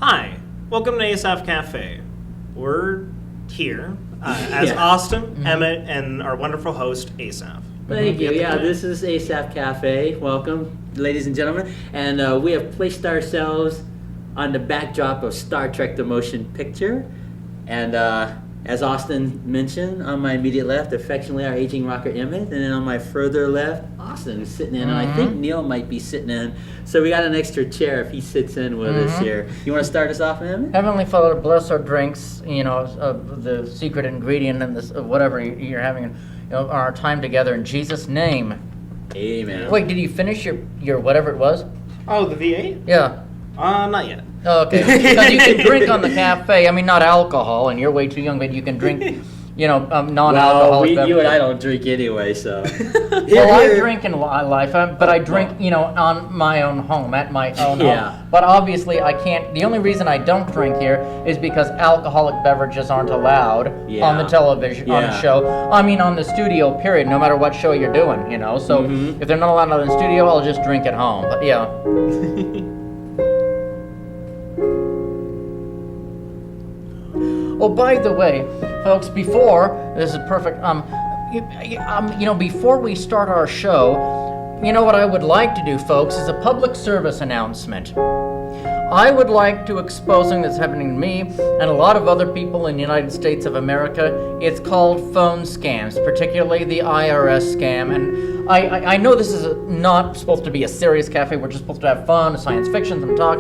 Hi, welcome to Asaph Cafe. We're here as Austin, Emmett, and our wonderful host, Asaph. Thank you. Yeah, this is Asaph Cafe. Welcome, ladies and gentlemen. And we have placed ourselves on the backdrop of Star Trek: The Motion Picture. And as Austin mentioned, on my immediate left, affectionately, our aging rocker Emmett. And then on my further left, Austin is sitting in. And I think Neil might be sitting in. So we got an extra chair if he sits in with us here. You want to start us off, Emmett? Heavenly Father, bless our drinks, the secret ingredient in this, whatever you're having, our time together in Jesus' name. Amen. Wait, did you finish your whatever it was? Oh, the V8? Yeah. Not yet. Oh, okay. Because you can drink on the cafe. I mean, not alcohol, and you're way too young, but you can drink, non-alcoholic Well, you and I don't drink anyway, so. Well, I drink in life, but I drink, on my own home, at my own home. But obviously, I can't. The only reason I don't drink here is because alcoholic beverages aren't allowed on the television, on the show. I mean, on the studio, period, no matter what show you're doing, So if they're not allowed in the studio, I'll just drink at home. But yeah. Oh, by the way, folks, this is perfect. Before we start our show, what I would like to do, folks, is a public service announcement. I would like to expose something that's happening to me and a lot of other people in the United States of America. It's called phone scams, particularly the IRS scam. And I know this is not supposed to be a serious cafe. We're just supposed to have fun, science fiction, and talk.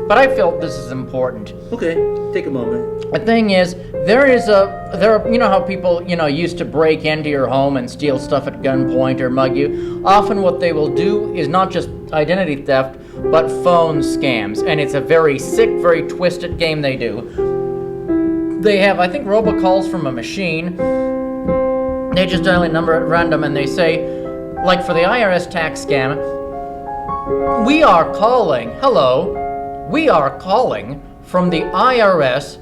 But I feel this is important. Okay, take a moment. The thing is, there are, how people, used to break into your home and steal stuff at gunpoint or mug you. Often what they will do is not just identity theft, but phone scams. And it's a very sick, very twisted game they do. They have, I think, robocalls from a machine. They just dial a number at random and they say, like for the IRS tax scam, we are calling from the IRS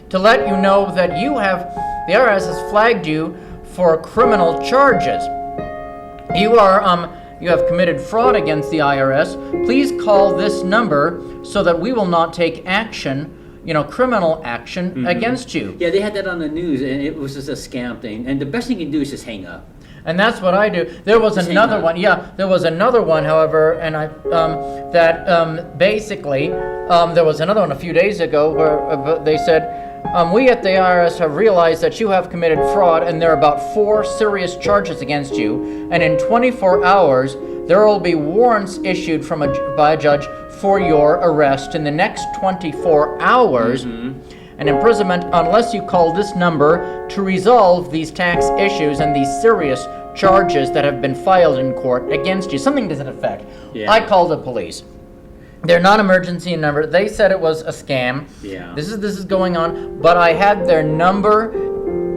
to let you know that the IRS has flagged you for criminal charges. You have committed fraud against the IRS. Please call this number so that we will not take action, criminal action against you. Yeah, they had that on the news, and it was just a scam thing. And the best thing you can do is just hang up. And that's what I do. There was another one. Yeah, there was another one, however, and basically, there was another one a few days ago where they said, we at the IRS have realized that you have committed fraud and there are about 4 serious charges against you. And in 24 hours, there will be warrants issued by a judge for your arrest in the next 24 hours. And imprisonment unless you call this number to resolve these tax issues and these serious charges that have been filed in court against you. Something to that effect. Yeah. I called the police. They're non-emergency number. They said it was a scam. Yeah. This is going on, but I had their number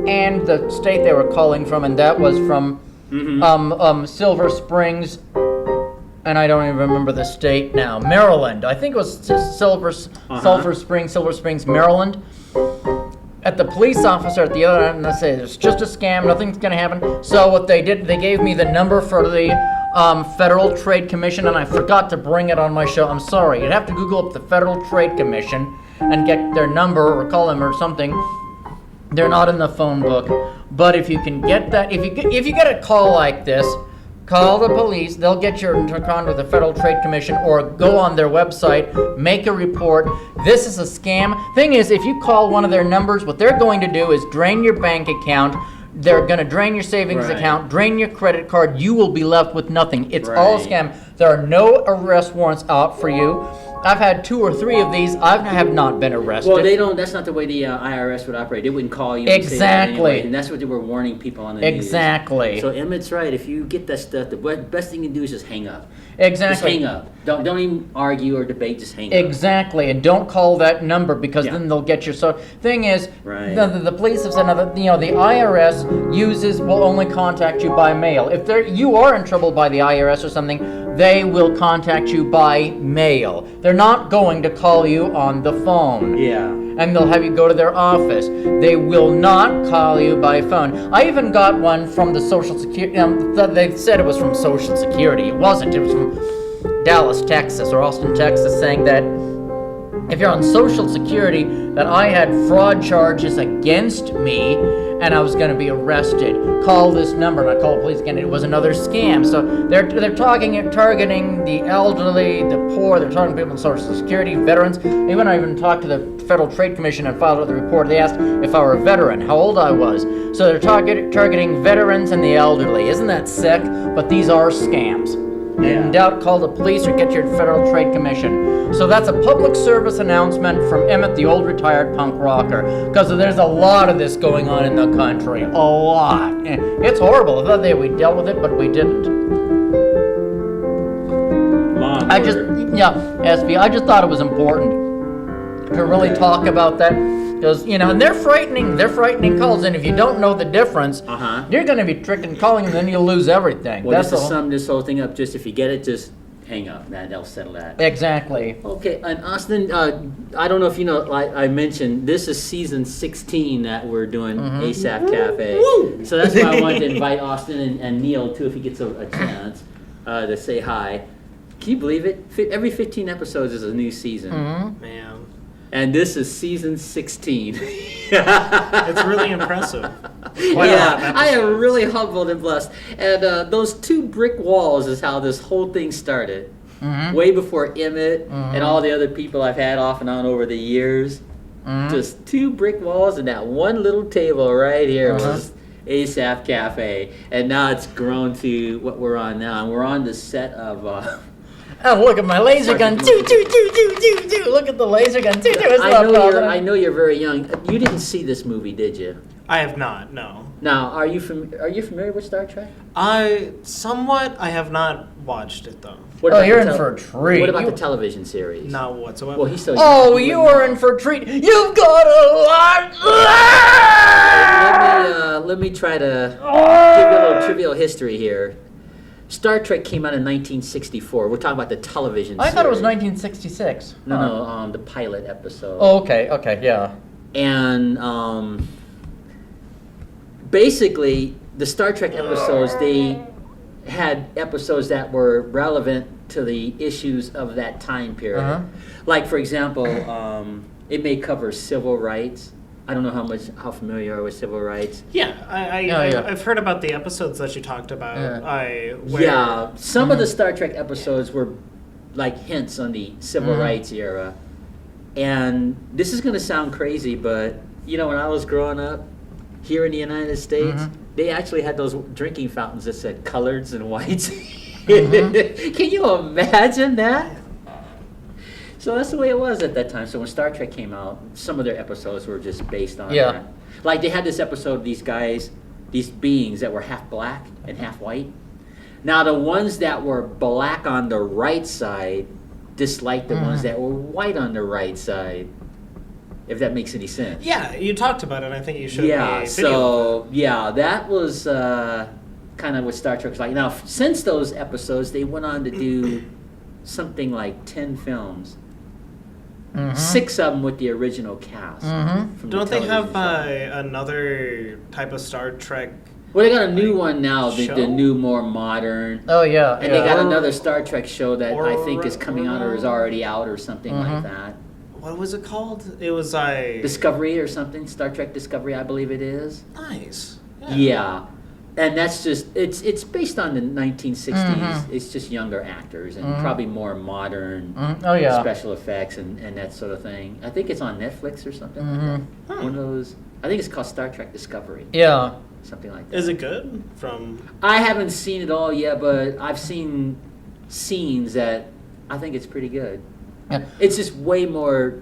and the state they were calling from, and that was from Silver Springs. And I don't even remember the state now. Maryland. I think it was Silver Springs, Maryland. At the police officer at the other end, they say it's just a scam, nothing's going to happen. So what they did, they gave me the number for the Federal Trade Commission, and I forgot to bring it on my show. I'm sorry. You'd have to Google up the Federal Trade Commission and get their number or call them or something. They're not in the phone book. But if you can get that, if you get a call like this, call the police. They'll get you in contact with the Federal Trade Commission or go on their website, make a report. This is a scam. Thing is, if you call one of their numbers, what they're going to do is drain your bank account. They're going to drain your savings account, drain your credit card. You will be left with nothing. It's all a scam. There are no arrest warrants out for you. I've had 2 or 3 of these. I have not been arrested. Well, they don't. That's not the way the IRS would operate. They wouldn't call you. Exactly. And say that anyway, and that's what they were warning people on the news. Exactly. So Emmett's right. If you get that stuff, the best thing you can do is just hang up. Exactly. Just hang up. Don't even argue or debate. Just hang up. Exactly. And don't call that number because then they'll get you. So thing is, the police have said that the IRS will only contact you by mail. If you are in trouble by the IRS or something, they will contact you by mail. They're not going to call you on the phone. Yeah. And they'll have you go to their office. They will not call you by phone. I even got one from the Social Security. They said it was from Social Security. It wasn't. It was from Dallas, Texas, or Austin, Texas, saying that if you're on Social Security, that I had fraud charges against me and I was going to be arrested. Call this number, and I called the police again. It was another scam. So they're targeting the elderly, the poor. They're targeting people on Social Security, veterans. I even talked to the Federal Trade Commission and filed the report. They asked if I were a veteran, how old I was. So they're targeting veterans and the elderly. Isn't that sick? But these are scams. Yeah. In doubt, call the police or get your Federal Trade Commission. So that's a public service announcement from Emmett, the old retired punk rocker. Because there's a lot of this going on in the country. A lot. And it's horrible. I thought we dealt with it, but we didn't. SB, I just thought it was important to really talk about that. Because, and they're frightening calls, and if you don't know the difference, you're going to be calling, and then you'll lose everything. Well, just to sum this whole thing up, just if you get it, just hang up, man. They'll settle that. Exactly. Okay, and Austin, I don't know if you know, I mentioned, this is season 16 that we're doing Asaph Cafe. Woo! So that's why I wanted to invite Austin and Neil, too, if he gets a chance, to say hi. Can you believe it? Every 15 episodes is a new season. Man. And this is season 16. It's really impressive. I am really humbled and blessed. And those 2 brick walls is how this whole thing started. Way before Emmett and all the other people I've had off and on over the years. Just 2 brick walls and that one little table right here was Asaph Cafe. And now it's grown to what we're on now. And we're on the set of... Oh, look at my laser gun. Look at the laser gun. I know you're very young. You didn't see this movie, did you? I have not, no. Now, are you familiar with Star Trek? I have not watched it, though. You're in for a treat. What about the television series? Not whatsoever. Well, he's so young. You are in for a treat. You've got a lot. Let me try to give you a little trivial history here. Star Trek came out in 1964. We're talking about the television series. I thought it was 1966. No, the pilot episode. Oh, okay, yeah. And basically, the Star Trek episodes, they had episodes that were relevant to the issues of that time period. Like, for example, it may cover civil rights. I don't know how familiar you are with civil rights. Yeah, I've heard about the episodes that you talked about. Some of the Star Trek episodes were like hints on the civil rights era. And this is going to sound crazy, but when I was growing up here in the United States, they actually had those drinking fountains that said coloreds and whites. Can you imagine that? So that's the way it was at that time. So when Star Trek came out, some of their episodes were just based on that. Like they had this episode of these beings that were half black and half white. Now the ones that were black on the right side disliked the ones that were white on the right side. If that makes any sense. Yeah, you talked about it. I think you should. That was kind of what Star Trek was like. Now since those episodes, they went on to do something like 10 films. 6 of them with the original cast. Don't they have another type of Star Trek? Well, they got a new one now, the new, more modern. Oh, yeah. And they got another Star Trek show that I think is coming out or is already out or something like that. What was it called? It was Discovery or something. Star Trek Discovery, I believe it is. Nice. Yeah. And that's just, it's based on the 1960s. It's just younger actors and probably more modern special effects and that sort of thing. I think it's on Netflix or something like that. One of those, I think it's called Star Trek Discovery. Yeah. Something like that. Is it good? I haven't seen it all yet, but I've seen scenes that I think it's pretty good. Yeah. It's just way more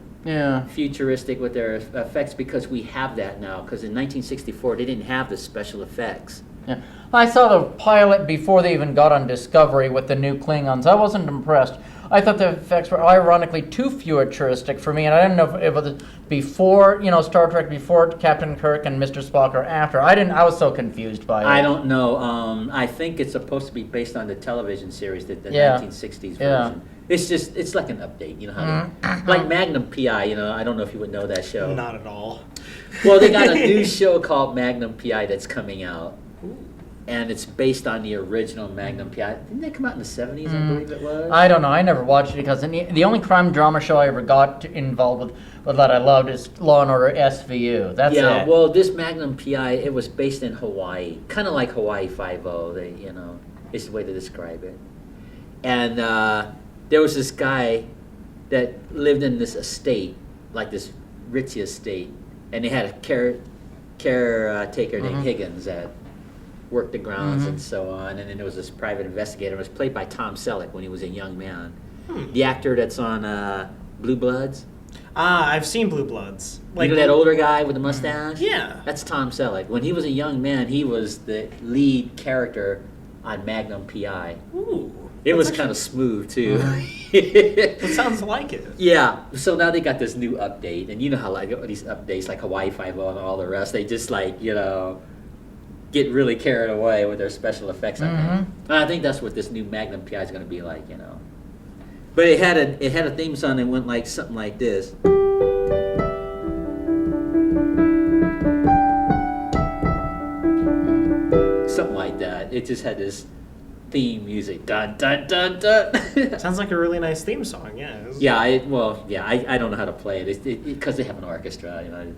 futuristic with their effects because we have that now. Because in 1964, they didn't have the special effects. Yeah. I saw the pilot before they even got on Discovery with the new Klingons. I wasn't impressed. I thought the effects were ironically too futuristic for me, and I didn't know if it was before, Star Trek, before Captain Kirk and Mr. Spock, or after. I was so confused by it. I don't know. I think it's supposed to be based on the television series, the 1960s version. It's like an update, how like Magnum P.I., I don't know if you would know that show. Not at all. Well, they got a new show called Magnum P.I. that's coming out. and it's based on the original Magnum PI. Didn't they come out in the 70s? I believe it was. I don't know. I never watched it because the only crime drama show I ever got involved with that I loved is Law and Order SVU. That's it. Well, this Magnum PI, it was based in Hawaii, kind of like Hawaii Five-0. Is the way to describe it. And there was this guy that lived in this estate, like this rich estate, and they had a caretaker named Higgins that worked the grounds and so on. And then there was this private investigator. It was played by Tom Selleck when he was a young man. The actor that's on Blue Bloods. I've seen Blue Bloods. Like, you know that older guy with the mustache? Yeah. That's Tom Selleck. When he was a young man, he was the lead character on Magnum PI. Ooh. It was kind of smooth, too. It sounds like it. Yeah. So now they got this new update. And you know how like these updates, like Hawaii Five-0 and all the rest, they just get really carried away with their special effects. And I think that's what this new Magnum PI is going to be like, But it had a theme song that went like something like this. Something like that. It just had this theme music. Dun dun dun dun. Sounds like a really nice theme song. Yeah. I don't know how to play it because they have an orchestra. It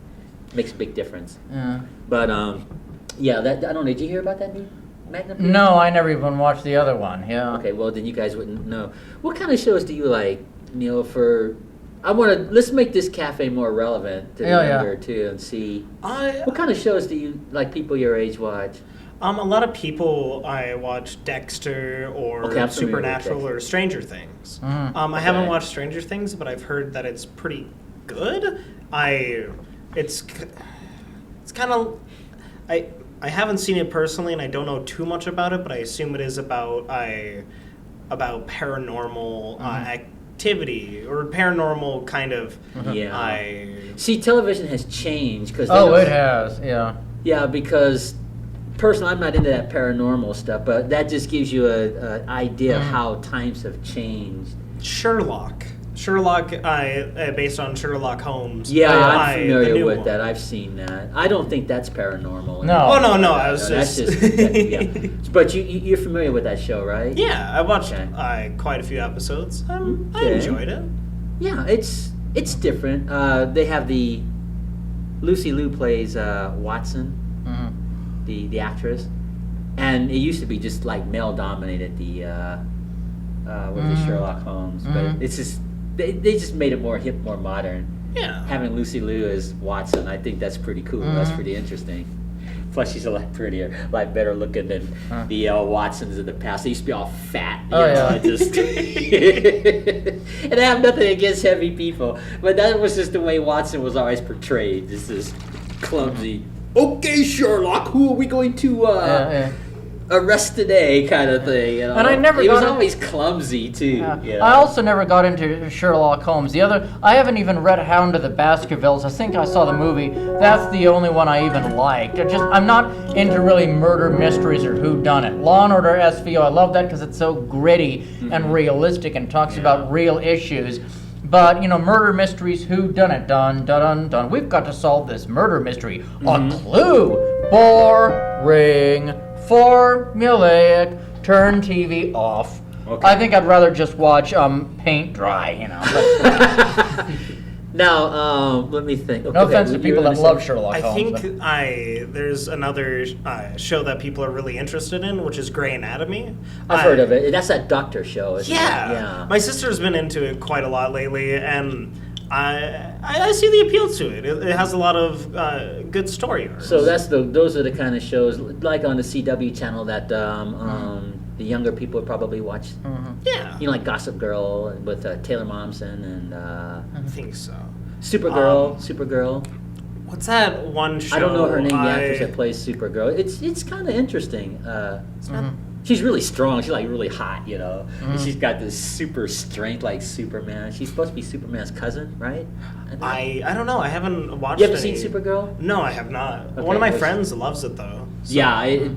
makes a big difference. Yeah. But that I don't know. Did you hear about that new Magnum PI? No, I never even watched the other one. Yeah. Okay, well then you guys wouldn't know. What kind of shows do you like, Neil? Let's make this cafe more relevant to the younger too, and see what kind of shows do you like people your age watch? A lot of people I watch Dexter or Supernatural or Stranger Things. I haven't watched Stranger Things, but I've heard that it's pretty good. It's kind of I haven't seen it personally, and I don't know too much about it, but I assume it is about paranormal activity or paranormal kind of. See, television has changed because. It has. Yeah. Yeah, because personally, I'm not into that paranormal stuff, but that just gives you an idea of how times have changed. Sherlock, based on Sherlock Holmes. Yeah, I'm familiar with that. I've seen that. I don't think that's paranormal. No. Oh no, I was just. But you're familiar with that show, right? Yeah, I watched quite a few episodes. I enjoyed it. Yeah, it's different. They have Lucy Liu plays Watson, the actress, and it used to be just like male dominated the Sherlock Holmes, but it's just. They just made it more hip, more modern. Yeah. Having Lucy Liu as Watson, I think that's pretty cool. That's pretty interesting. Plus, she's a lot prettier, a lot better looking than the Watsons of the past. They used to be all fat. Just and I have nothing against heavy people, but that was just the way Watson was always portrayed. Just this clumsy. Okay, Sherlock, who are we going to arrest today kind of thing, And I never he was always clumsy too. I also never got into Sherlock Holmes. I haven't even read Hound of the Baskervilles. I think I saw the movie. That's the only one I even liked. I'm not into really murder mysteries or whodunit. Law and Order SVO, I love that because it's so gritty and realistic and talks about real issues. But, murder mysteries, whodunit, dun, dun, dun, dun. We've got to solve this murder mystery. A clue. Boring. Formulaic. Turn TV off. Okay. I think I'd rather just watch paint dry, Now, let me think. No offense to people that love Sherlock Holmes. I think there's another show that people are really interested in, which is Grey Anatomy. I've heard of it. That's that doctor show, isn't it? Yeah. My sister's been into it quite a lot lately, and I see the appeal to it. It has a lot of good story arcs. So those are the kind of shows, like on the CW channel, that the younger people would probably watch. Yeah. Like Gossip Girl with Taylor Momsen and... I think so. Supergirl. What's that one show? I don't know her name, the actress that plays Supergirl. It's kind of interesting. She's really strong. She's like really hot, And she's got this super strength like Superman. She's supposed to be Superman's cousin, right? I don't know. I haven't watched. You haven't seen Supergirl? No, I have not. Okay, one of my friends loves it though. So. Yeah,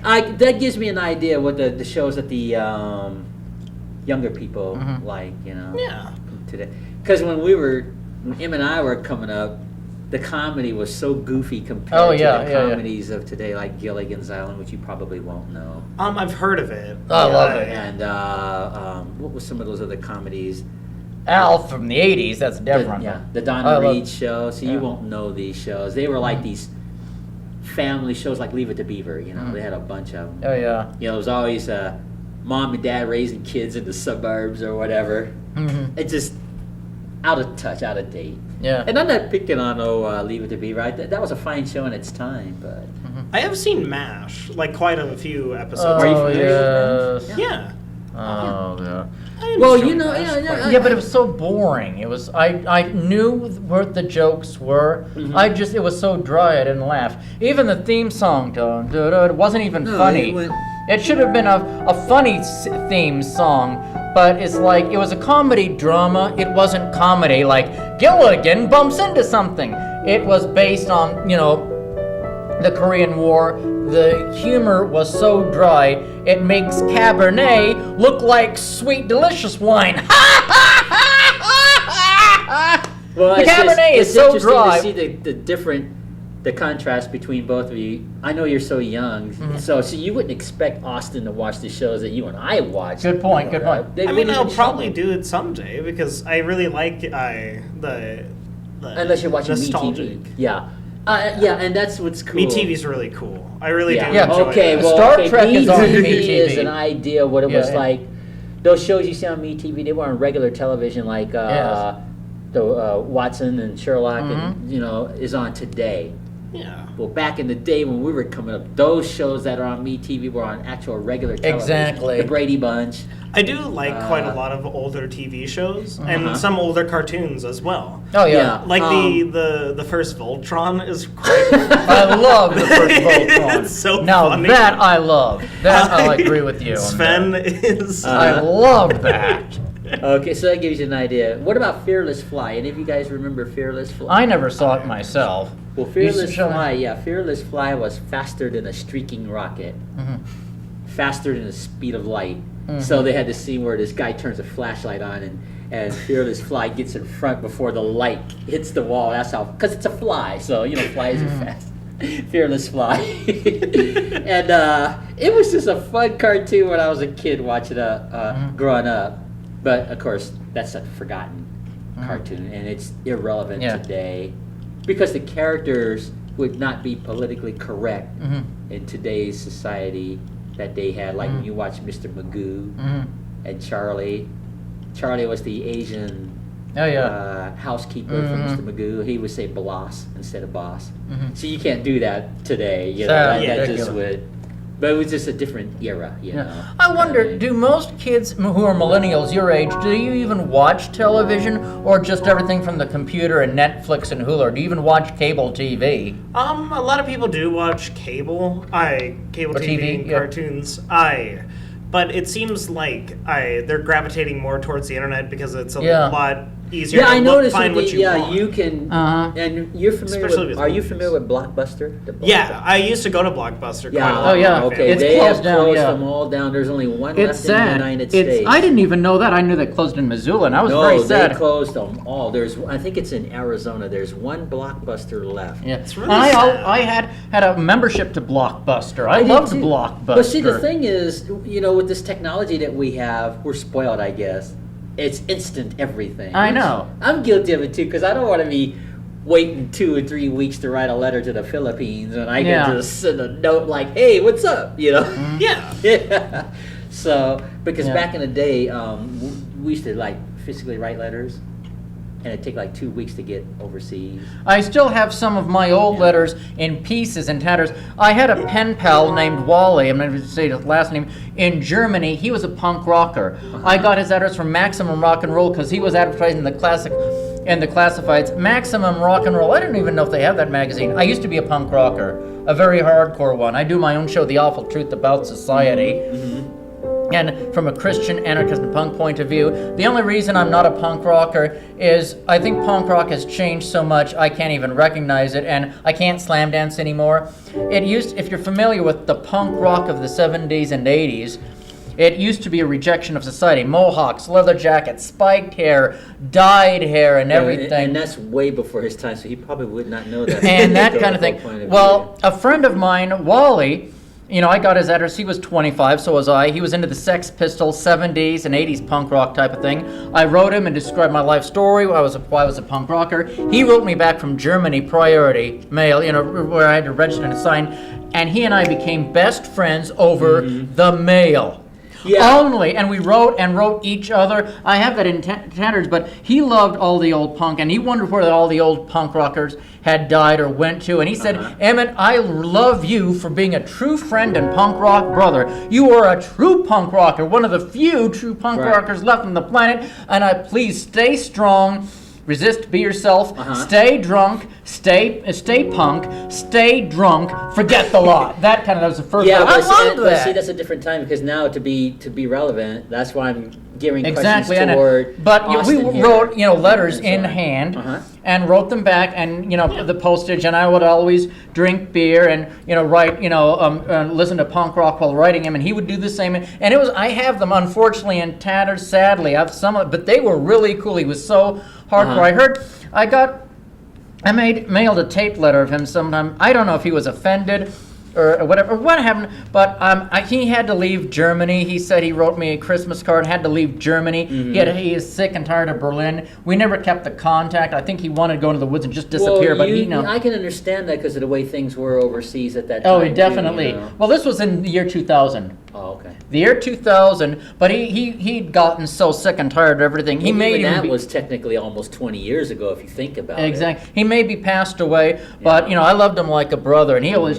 that gives me an idea what the shows that the younger people like, Yeah. Today, because when Em and I were coming up, the comedy was so goofy compared to the yeah. comedies of today, like Gilligan's Island, which you probably won't know. I've heard of it. I love it. And what was some of those other comedies? Alf from the 80s, that's different. The Donna Reed show. So you won't know these shows. They were like these family shows, like Leave It to Beaver. You know, they had a bunch of them. Oh, yeah. You know, it was always mom and dad raising kids in the suburbs or whatever. Mm-hmm. It's just out of touch, out of date. Yeah. And I'm not picking on Leave It to Beaver. That was a fine show in its time, but I have seen MASH, like quite a few episodes. Are you Oh, familiar with yes. Yeah. Oh, yeah. well, you know, yeah, But it was so boring. It was I knew what the jokes were. It was so dry I didn't laugh. Even the theme song, it wasn't even funny. It should have been a funny theme song, but it's like it was a comedy drama. It wasn't comedy like Gilligan bumps into something. It was based on, the Korean War. The humor was so dry, it makes Cabernet look like sweet, delicious wine. Well, The Cabernet is so interesting dry. to see the contrast between both of you. I know you're so young, so you wouldn't expect Austin to watch the shows that you and I watch. Good point, good point. They I mean, wouldn't I'll even probably show do it someday because I really like the unless you're watching nostalgic. MeTV. Yeah. And that's what's cool. MeTV's really cool. I really do Yeah. enjoy Okay, that. well, Star Trek is on MeTV MeTV. is an idea what it was Yeah. like. Those shows you see on MeTV, they were on regular television, like Yes. the Watson and Sherlock, and is on today. Yeah. Well, back in the day when we were coming up, those shows that are on MeTV were on actual regular television. Exactly. The Brady Bunch. I do like quite a lot of older TV shows and some older cartoons as well. Oh yeah. Like the first Voltron is quite I love the first Voltron. It's so now funny. that I love. That I agree with you. on Sven that. is I love that. Okay, so that gives you an idea. What about Fearless Fly? Any of you guys remember Fearless Fly? I never saw it myself. Well, You Fearless show me. Fly, Fearless Fly was faster than a streaking rocket, faster than the speed of light. So they had the scene where this guy turns a flashlight on and Fearless Fly gets in front before the light hits the wall. That's how, because it's a fly, so flies are fast. Fearless Fly. And it was just a fun cartoon when I was a kid watching it growing up. But of course, that's a forgotten cartoon, and it's irrelevant today because the characters would not be politically correct in today's society that they had. Like when you watch Mr. Magoo and Charlie. Charlie was the Asian housekeeper for Mr. Magoo. He would say boss instead of boss. So you can't do that today. That just would. But it was just a different era, you know. I wonder, do most kids who are millennials your age, do you even watch television or just everything from the computer and Netflix and Hulu? Or do you even watch cable TV? A lot of people do watch cable TV and cartoons. But it seems like they're gravitating more towards the internet because it's a lot easier I to noticed find what you want. you can, and you're familiar Especially with, with are you movies. familiar with Blockbuster? The Blockbuster? Yeah, I used to go to Blockbuster quite a lot. Oh, yeah. Okay, It's they closed have down, closed yeah. them all down. There's only one It's left sad. in the United States. I didn't even know that. I knew they closed in Missoula, and I was very sad. they closed them all. I think it's in Arizona. There's one Blockbuster left. Yeah, It's really and sad. I had a membership to Blockbuster. I did loved too. Blockbuster. But see, the thing is, with this technology that we have, we're spoiled, I guess. It's instant everything. I know. I'm guilty of it too, because I don't want to be waiting 2 or 3 weeks to write a letter to the Philippines, and I can just send a note like, "Hey, what's up?" Yeah. Yeah. So, because back in the day, we used to physically write letters, and it'd take 2 weeks to get overseas. I still have some of my old letters in pieces and tatters. I had a pen pal named Wally, I'm not going to say his last name, in Germany. He was a punk rocker. I got his address from Maximum Rock and Roll because he was advertising the classic and the classifieds. Maximum Rock and Roll, I don't even know if they have that magazine. I used to be a punk rocker, a very hardcore one. I do my own show, The Awful Truth About Society. And from a Christian, anarchist, and punk point of view, the only reason I'm not a punk rocker is I think punk rock has changed so much I can't even recognize it, and I can't slam dance anymore. If you're familiar with the punk rock of the 70s and 80s, it used to be a rejection of society. Mohawks, leather jackets, spiked hair, dyed hair, and everything. And that's way before his time, so he probably would not know that. And that kind of thing. Well, a friend of mine, Wally, I got his address. He was 25, so was I. He was into the Sex Pistols, 70s and 80s punk rock type of thing. I wrote him and described my life story, why I was a punk rocker. He wrote me back from Germany, priority mail, where I had to register and sign, and he and I became best friends over the mail. Yeah. Only, and we wrote each other. I have that in tatters, but he loved all the old punk, and he wondered where all the old punk rockers had died or went to. And he said, Emmett, I love you for being a true friend and punk rock brother. You are a true punk rocker, one of the few true punk rockers left on the planet, and please stay strong. Resist, be yourself, stay drunk, stay punk, stay drunk, forget the lot. That was the first one. I love that. But see, that's a different time, because now to be relevant, that's why I'm gearing questions toward Austin we wrote letters in hand and wrote them back, and the postage, and I would always drink beer and write listen to punk rock while writing him, and he would do the same. And it was, I have them unfortunately in tatters, sadly. I have some of it, but they were really cool. He was so hardcore. I mailed a tape letter of him sometime. I don't know if he was offended or whatever, what happened, but he had to leave Germany. He said he wrote me a Christmas card, had to leave Germany. He is sick and tired of Berlin. We never kept the contact. I think he wanted to go into the woods and just disappear, I can understand that because of the way things were overseas at that time. Oh, definitely. Well, this was in the year 2000. Oh, okay. The year 2000, but he'd gotten so sick and tired of everything. That was technically almost 20 years ago, if you think about it. Exactly. He maybe passed away, but I loved him like a brother, and he always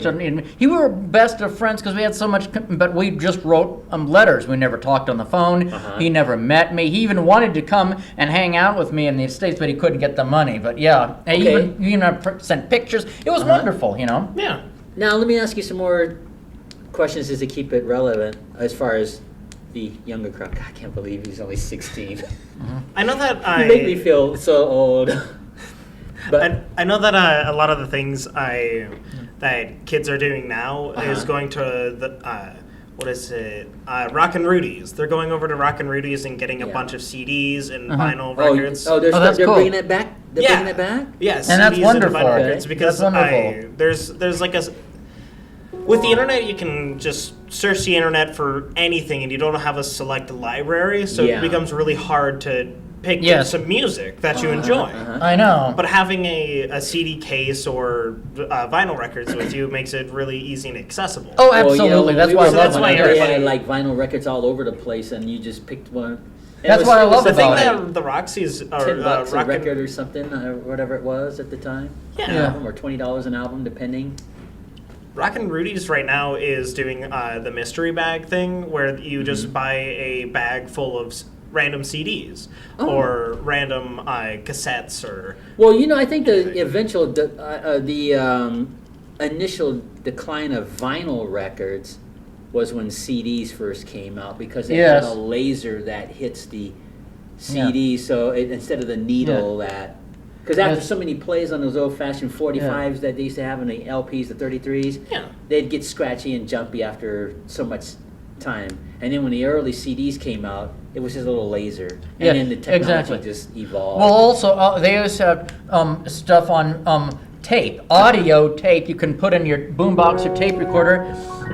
we were best of friends because we had so much, but we just wrote letters. We never talked on the phone. He never met me. He even wanted to come and hang out with me in the States, but he couldn't get the money. But yeah, he even sent pictures. It was wonderful, Yeah. Now let me ask you some more questions just to keep it relevant as far as the younger crowd. God, I can't believe he's only 16. I know that You make me feel so old. But I know that a lot of the things that kids are doing now is going to the Rock and Rudy's. They're going over to Rock and Rudy's and getting a bunch of CDs and vinyl records. They're cool. bringing it back. Bringing it back. Yes, and that's wonderful. And vinyl records because that's wonderful. There's like with the internet, you can just search the internet for anything, and you don't have a select library, so it becomes really hard to pick some music that you enjoy. I know. But having a CD case or vinyl records with you makes it really easy and accessible. Oh, absolutely. That's why I love why everybody like vinyl records all over the place, and you just picked one. That's why I love the thing about it. that the Roxy's $10 a record or something, or whatever it was at the time. Yeah. An album, or $20 an album, depending. Rock and Rudy's right now is doing the mystery bag thing, where you just buy a bag full of random CDs or random cassettes or. Well, I think the initial decline of vinyl records was when CDs first came out, because they had a laser that hits the CD, so instead of the needle that. Because after so many plays on those old-fashioned 45s that they used to have in the LPs, the 33s, they'd get scratchy and jumpy after so much time. And then when the early CDs came out, it was just a little laser. And then the technology just evolved. Well, also, they used to have stuff on tape, audio tape. You can put in your boombox or tape recorder.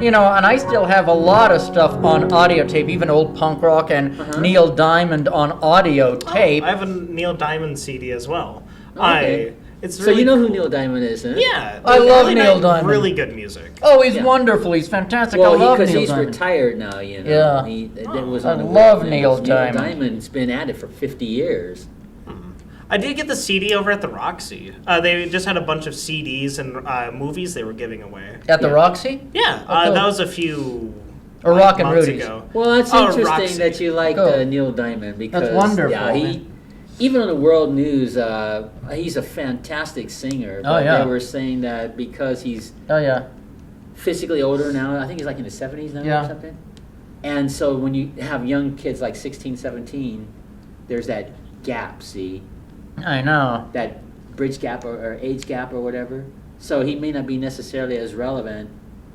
And I still have a lot of stuff on audio tape, even old punk rock and Neil Diamond on audio tape. I have a Neil Diamond CD as well. Okay. It's really who Neil Diamond is, huh? Yeah. I love Neil Diamond. Really good music. Oh, he's wonderful. He's fantastic. Well, I love because Neil he's Diamond. retired now, Yeah. I love Neil Diamond. Neil Diamond's been at it for 50 years. I did get the CD over at the Roxy. They just had a bunch of CDs and movies they were giving away. At the Roxy? Yeah. Oh, cool. That was a few or Rock and months Rudy's. ago. Well, it's interesting Roxy. that you like Neil Diamond, because that's wonderful. Yeah, even on the world news, he's a fantastic singer. But they were saying that because he's physically older now, I think he's like in his 70s now or something. And so when you have young kids like 16, 17, there's that gap, see? I know. That bridge gap or age gap or whatever. So he may not be necessarily as relevant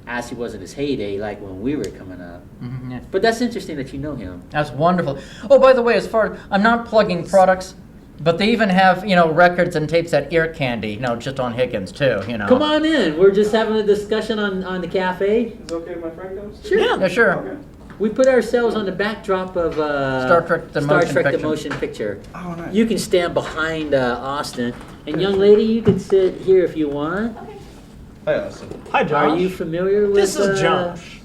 as he was in his heyday, like when we were coming up. Yeah. But that's interesting that you know him. That's wonderful. Oh, by the way, as far as I'm not plugging products, but they even have records and tapes at Ear Candy. Just on Higgins too. Come on in. We're just having a discussion on the cafe. Is it okay if my friend comes? Sure. Yeah, sure. Okay. We put ourselves on the backdrop of Star Trek: The Motion Picture. Oh, nice. You can stand behind Austin, and young lady, you can sit here if you want. Hi, Austin. Hi, Josh. Are you familiar with This is Josh.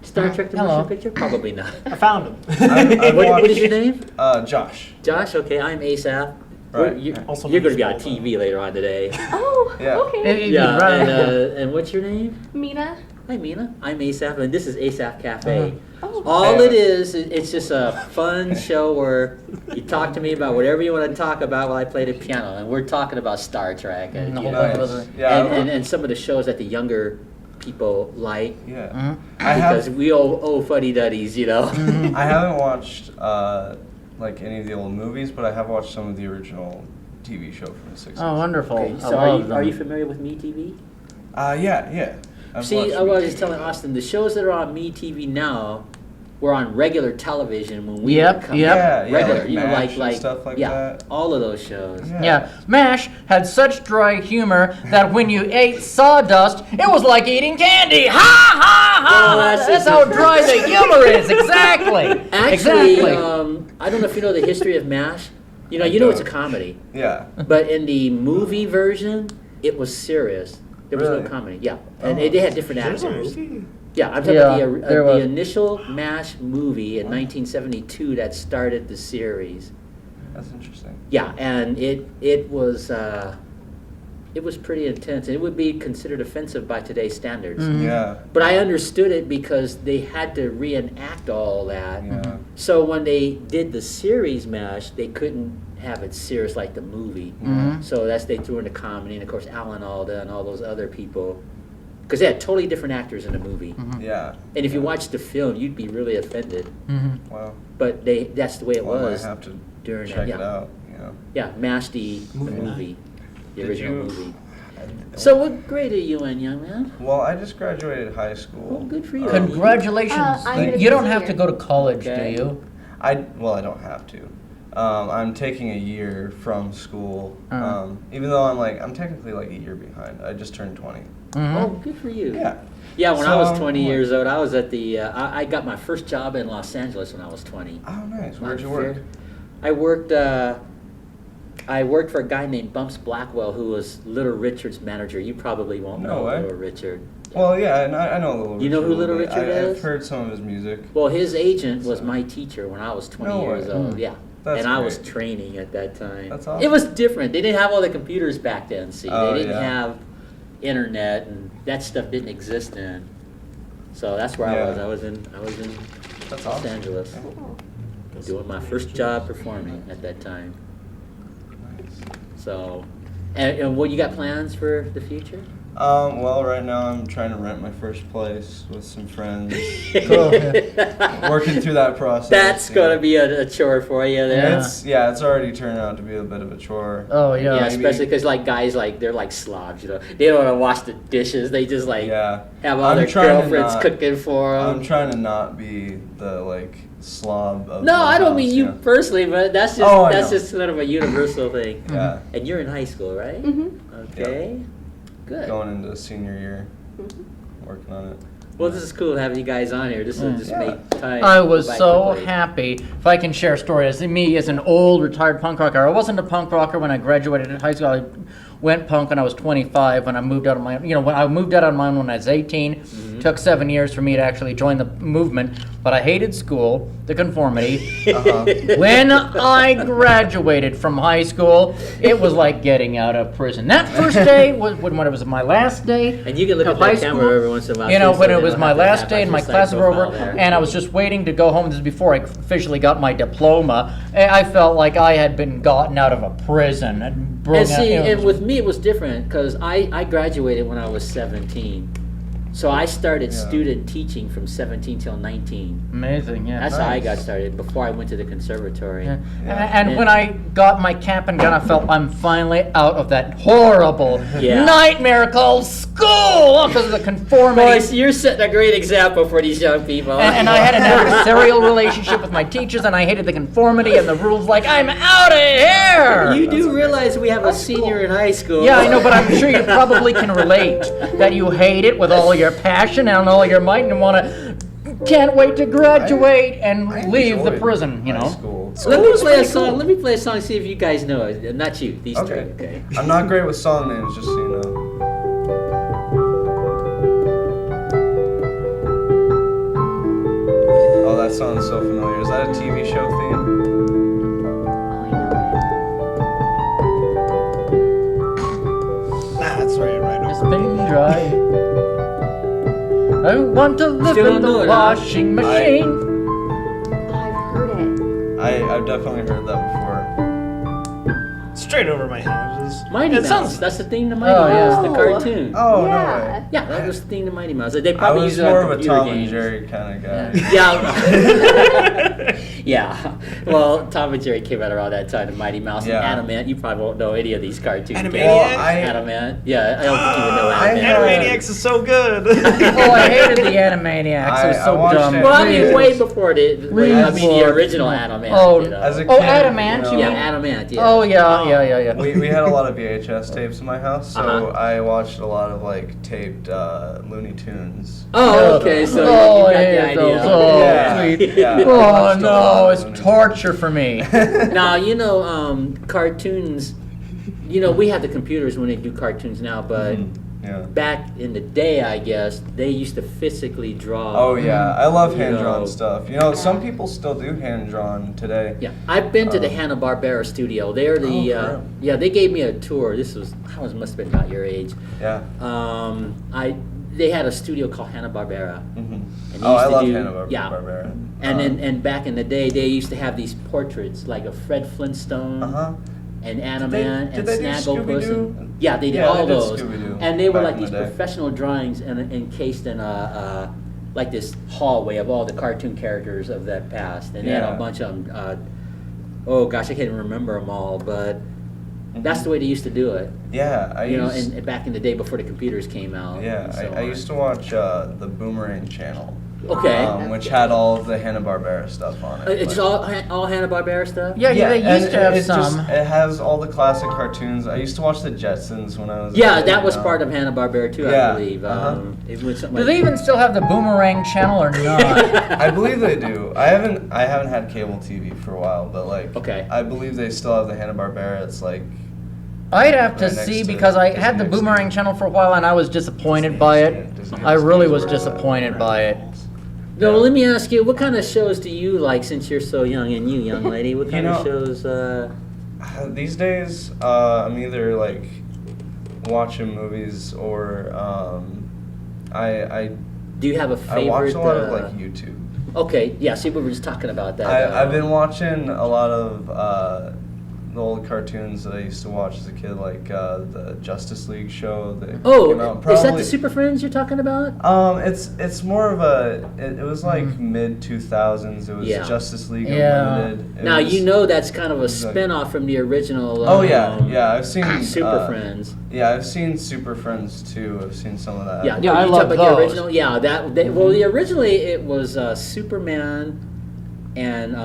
Star Trek: The Hello. Motion Picture? Probably not. I found him. I've What is watched- your name? Josh. Josh. Okay, I'm Asaph. Right. Also You're going to known be as on Waldo. TV later on today. Oh, Yeah. okay. Yeah, Right. and what's your name? Mina. Hi, Mena. I'm Asaph, and this is Asaph Cafe. Oh. All it is, it's just a fun show where you talk to me about whatever you want to talk about while I play the piano, and we're talking about Star Trek and, Mhm. you Nice. know, Yeah. and some of the shows that the younger people like, Yeah. because we old fuddy-duddies, I haven't watched like any of the old movies, but I have watched some of the original TV show from the 60s. Oh, wonderful. Okay, I so love are you them. familiar with MeTV? Yeah. I've See, watched I was MeTV. just telling Austin, the shows that are on MeTV now were on regular television when we Yep, were coming. yep. Yeah, Regular, like you know, MASH like and stuff like yeah, that. all of those shows. Yeah, MASH had such dry humor that when you ate sawdust, it was like eating candy. Ha ha ha! Oh, that's That's just- how dry the humor is. Exactly. Actually, exactly. I don't know if you know the history of MASH. You know it's a comedy, Yeah. but in the movie version, it was serious. There was Really? no comedy. Yeah, and Oh. they had different There's a actors. movie. Yeah, I'm talking Yeah, about there the was. initial MASH movie in 1972 that started the series. That's interesting. Yeah, and it was pretty intense, and it would be considered offensive by today's standards. Mhm. Yeah. But I understood it because they had to reenact all that. Yeah. So when they did the series MASH, they couldn't have it serious like the movie. Mhm. So they threw in the comedy, and of course Alan Alda and all those other people, because they had totally different actors in the movie. Yeah. And if you watch the film, you'd be really offended. Mhm. Wow. But that's the way it Well, I was might have to during check that. it out. Yeah, MASH the Movie movie, the Did original you- movie. So what grade are you in, young man? Well, I just graduated high Well, school. good for you. Congratulations. I'm gonna You don't be have to here. go to college, Okay. do you? I don't have to. I'm taking a year from school. Even though I'm technically like a year behind. I just turned 20. Mhm. Oh, good for you. Yeah. Yeah, when I was So, 20 years old, I was at the. I got my first job in Los Angeles when I was 20. Oh, nice. Not Where'd you fair. work? I worked. I worked for a guy named Bumps Blackwell, who was Little Richard's manager. You probably won't No know way. Little Richard. Well, yeah, and I know Little Richard. You know who a little Little bit. Richard is? I've heard some of his music. Well, his agent was So- my teacher when I was 20 No years way. old. Yeah. That's and I was great. training at that time. That's awesome. It was different. They didn't have all the computers back then. See, Oh, they didn't yeah. have internet, and that stuff didn't exist then. So that's where I Yeah. was. I was in That's Los awesome. Angeles, Yeah. doing my first job performing at that time. Nice. So, and what you got plans for the future? Well, right now I'm trying to rent my first place with some friends. Working through that process. That's you gonna know. be a chore for you there. It's already turned out to be a bit of a chore. Oh, yeah. Yeah, maybe- especially because guys they're like slobs, They don't want to wash the dishes. They just Yeah. have all I'm their trying to girlfriends not- cooking for them. I'm trying to not be the slob of No, my I don't house, mean you know? personally, but that's just Oh, I that's know. just sort of a universal thing. Yeah. And you're in high school, right? Mm-hmm. Okay. Good. Going into senior year, Mm-hmm. working on it. Well, this is cool having you guys on here. This will just Yeah. make time. I was go by so quickly. happy. If I can share a story, as me as an old retired punk rocker, I wasn't a punk rocker when I graduated high school. I went punk when I was 25. When I moved out of my, when I moved out on my own when I was 18. Took 7 years for me to actually join the movement, but I hated school, the conformity. When I graduated from high school, it was like getting out of prison. That first day was when it was my last day. And you can look of at high that camera school. every once in a while. You know, too, so when they it was don't my have to last have day and my your side classes were over, profile there. and I was just waiting to go home. This is before I officially got my diploma. And I felt like I had been gotten out of a prison and And see, it and was- with me it was different because I graduated when I was 17. So I started Yeah. student teaching from 17 till 19. Amazing, yeah. That's how I got Nice. started before I went to the conservatory. Yeah. Yeah. And when I got my cap and gun, I felt I'm finally out of that horrible Yeah. nightmare called school because of the conformity. Boys, you're setting a great example for these young people. And I had an adversarial relationship with my teachers, and I hated the conformity and the rules. Like, I'm out of here. You do realize we have a senior in high school. Yeah, I know, but I'm sure you probably can relate that you hate it with all your passion and all your might, and can't wait to graduate and I leave the enjoyed prison. You high know. School. Let me play a pretty song. cool. Let me play a song. See if you guys know it. Not you. These Okay. three. Okay. I'm not great with song names, just so you know. Oh, that sounds so familiar. Is that a TV show theme? That's right It's over. been dry. I want to live Still in know the it, huh? washing machine. I've heard it. I've definitely heard that before. Straight over my head. Mighty It Mouse. sounds- That's the theme to Mighty Oh, Mouse, yeah. the cartoon. Oh, Yeah. no way. Yeah, that was the theme to Mighty Mouse. They I probably was use it on more of a computer Tom games. and Jerry kind of guy. Yeah. Yeah. Well, Tom and Jerry came out around that time. The Mighty Mouse Yeah. and Animant. You probably won't know any of these cartoons. Animaniacs? Well, I- Animant. Yeah, I don't think you would know I Animant. had- Animaniacs is so good. Oh, I hated the Animaniacs. It was I so watched dumb. it. Well, I mean, Really? way before the the Really? original Animant. Oh, you know. As a Oh, kid, Adamant, you yeah, mean? Animant. Yeah. Oh yeah. we had a lot of VHS tapes in my house, so Uh-huh. I watched a lot of like taped Looney Tunes. Oh, okay. So Oh, you I got the hate idea. those. Oh, Yeah, sweet. yeah, I Oh watched a lot no, of it's Looney Tunes. torture for me. Now you know cartoons. You know we have the computers when they do cartoons now, but Yeah. back in the day, I guess they used to physically draw. Oh yeah, I love You hand-drawn know. stuff. You know, some people still do hand-drawn today. Yeah, I've been to the Hanna-Barbera studio. They're the Oh, crap. yeah. They gave me a tour. This was must have been about your age. Yeah. They had a studio called Hanna-Barbera. hmm And they Oh, I used to love do- Hanna-Barbera. yeah. And back in the day, they used to have these portraits like of Fred Flintstone Uh-huh. and they- Animan did and they do Snagglepuss. Scooby-Doo? Yeah, they did Yeah, all they did those. Scooby-Doo And they were back like in the these day. professional drawings and encased in a like this hallway of all the cartoon characters of that past. And they had Yeah. a bunch of them. Oh gosh, I can't even remember them all, but that's the way they used to do it. Yeah, I You know, used. and back in the day before the computers came out. Yeah, and so I on. used to watch the Boomerang channel. Okay. Which had all of the Hanna-Barbera stuff on it. It's but- all Hanna-Barbera stuff? Yeah, they and used to have it just- some. it has all the classic cartoons. I used to watch the Jetsons when I was. a Yeah, kid, that was you know. part of Hanna-Barbera too, Yeah, I believe. uh-huh. It was something Do they even still have the Boomerang channel or not? I believe they do. I haven't had cable TV for a while, but like, Okay. I believe they still have the Hanna-Barbera. It's like, I'd have to Right next see to because I Disney had the XD. Boomerang channel for a while and I was disappointed by it. Disney I XD really is was where the disappointed by it. Boomerang falls. No, Yeah. let me ask you, what kind of shows do you like since you're so young? And you, young lady, what You kind of know- shows? These days, I'm either like watching movies or I Do you have a I favorite? watch a lot of like YouTube. Okay, yeah. See, we were just talking about that. I've been watching a lot of the old cartoons that I used to watch as a kid, like the Justice League show that came out. Oh, is that the Super Friends you're talking about? It's more of a. It was like mid 2000s. It was Yeah. Justice League Yeah. Unlimited. It Now was- you know that's kind of a was like- spin-off from the original. Oh yeah, yeah. I've seen Super Friends. Yeah, I've seen Super Friends too. I've seen some of that. Yeah, Yeah, no, I you love talk about the those. original. Yeah, well, originally it was Superman and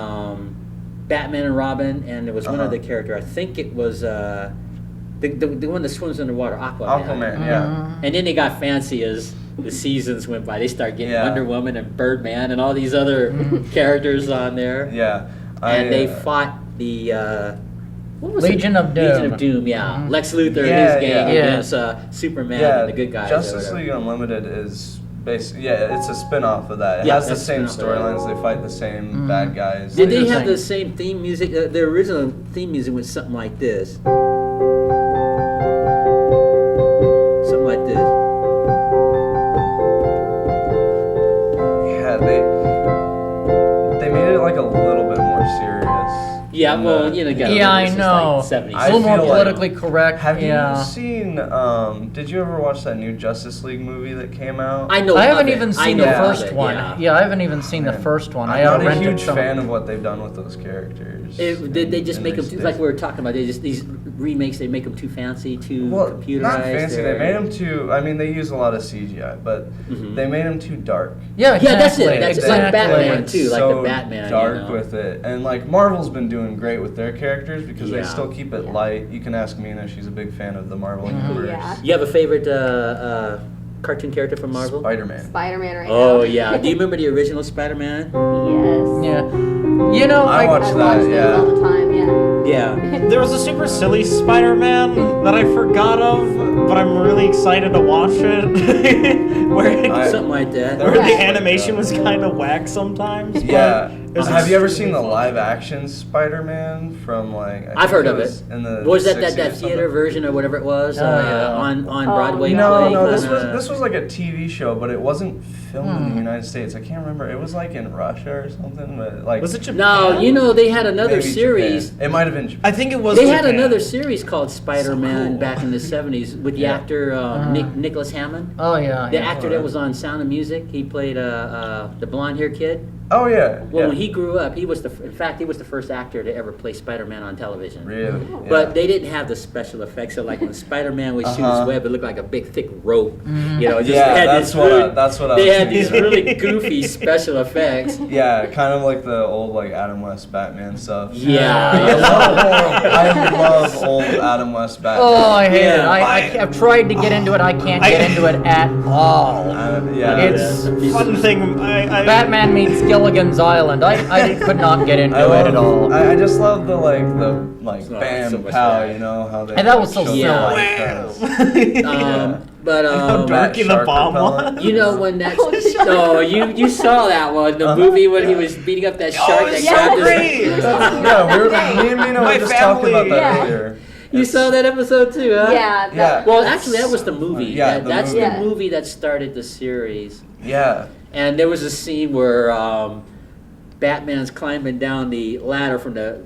Batman and Robin, and there was one Uh-huh. other character. I think it was the one that swims underwater, Aquaman. Aquaman. Yeah. And then they got fancy as the seasons went by. They started getting Yeah. Wonder Woman and Birdman and all these other characters on there. Yeah. And they fought the what was Legion it? of Doom. Legion of Doom, yeah. Lex Luthor and Yeah, his gang yeah. against Superman Yeah, and the good guys. or Justice whatever. League Unlimited is basically it's a spin-off of that. It Yeah, has the that's a same spin-off of that. storylines. They fight the same bad guys. Did they Interesting. have the same theme music? The original theme music was something like this. Something like this. Yeah, they made it like a little bit more serious. Yeah, Yeah, well, you know, Yeah, I know. This is like 70s. A little more feel like- politically correct. Have yeah. you seen? Did you ever watch that new Justice League movie that came out? I know. I haven't of it. even I seen know the of first it, one. Yeah. I haven't even seen the first one. I'm not a rented huge some. fan of what they've done with those characters. They just in make them recent like days. we were talking about. They just these remakes. They make them too fancy, too Well, computerized. not fancy. or- They made them too. I mean, they use a lot of CGI, but they made them too dark. Yeah, exactly. Yeah, that's it. That's They- like they Batman went too, like so the Batman. dark you know? with it, and like Marvel's been doing great with their characters because Yeah. they still keep it Yeah. light. You can ask Mena; she's a big fan of the Marvel universe. Yeah. You have a favorite cartoon character from Marvel? Spider-Man. Spider-Man right now. Oh yeah. Do you remember the original Spider-Man? Yes. Yeah. You know, I watched I that, watch those yeah. all the time, yeah. Yeah. There was a super silly Spider-Man that I forgot of, but I'm really excited to watch it. where Something like that. where There the was- animation was kind of whack sometimes. But Yeah. it was Have you ever seen the extremely fun. live-action Spider-Man from like? I I've think heard of it. was In the Was that 60s or that something? theater version or whatever it was yeah. on Oh, Broadway? No, play, no, this kinda- was like a TV show, but it wasn't filmed in the United States. I can't remember. It was like in Russia or something, but like Was it Japan? No, you know they had another maybe series. Japan. It might have been Japan. I think it was. They had Japan. another series called Spider-Man cool. back in the 70s with the Yeah. actor Nicholas Hammond. oh yeah. The yeah. actor that was on Sound of Music, he played the blonde-haired kid. Oh yeah. Well, yeah. when he grew up, he was in fact, he was the first actor to ever play Spider-Man on television. Really. But Yeah. they didn't have the special effects. So like when Spider-Man would shoot his Uh-huh. web, it looked like a big thick rope. You know, it just Yeah, had that's this what I- really- that's what I They was had these thinking. really goofy special effects. Yeah, kind of like the old like Adam West Batman stuff. Yeah. I love old Adam West Batman. Oh, I hate it. Yeah. I've tried to get into it. I can't get into it at all. Yeah. It's Fun thing. I Batman meets Gilligan's Island. I could not get into I it love, at all. I just love the Oh, bam so much pow, fun. you know how they. And that was so show the silly. light cuts. But How Bat dorky the shark bomb repellent. was. you know when that Oh, the shark. oh you saw that one, the Uh-huh. movie when he was beating up that shark Oh, that it's grabbed so his- great. Yeah, me and Mina My were just talking about family. that Yeah. earlier. You saw that episode too, huh? Yeah. Yeah. Well, actually, that was the movie. Yeah, the That's movie. the movie that started the series. Yeah. And there was a scene where Batman's climbing down the ladder from the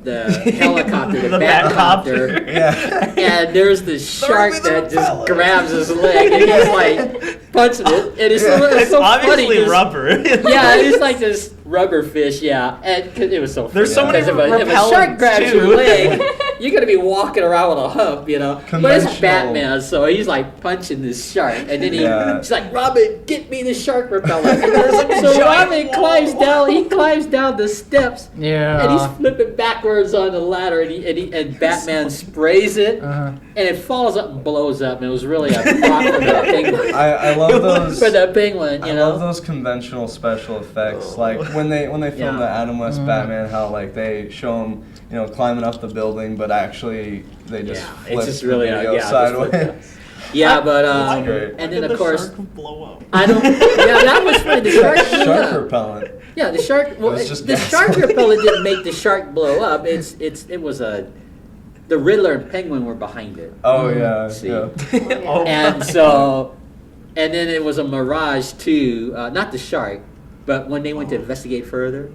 helicopter, the The Batcopter. Yeah. And there's this shark me the that just propeller. grabs his leg and he's like punching it. And it's It's so funny. obviously 'cause- rubber. Yeah, it's like this rubber fish, yeah. And 'cause it was so funny. There's so many 'Cause if a shark repellents, grabs too. your leg, you're gonna be walking around with a hump, you know. But it's Conventional. Batman, so he's like punching this shark, and then Yeah. he's like, "Robin, get me the shark repellent." And There's like a so giant Robin wall. climbs down. He climbs down the steps, Yeah. and he's flipping backwards on the ladder, and Batman sprays it, Uh-huh. and it falls up and blows up. And it was really a prop for the penguin. I love those. For the penguin, you I know. love those conventional special effects, like when they filmed Yeah. the Adam West Batman, how like they show him, you know, climbing up the building, but actually they just Yeah, flip it's just the really video just flip sideways. it. Yeah, but That's great. and Did then the of course shark blow up? I don't. Yeah, that was funny. The shark blew Shark up. repellent. Yeah, the shark. Well, was just the gas. shark repellent didn't make the shark blow up. It was the Riddler and Penguin were behind it, Oh yeah, See. yeah. Oh, and so, and then it was a mirage too. Not the shark, but when they went to investigate further,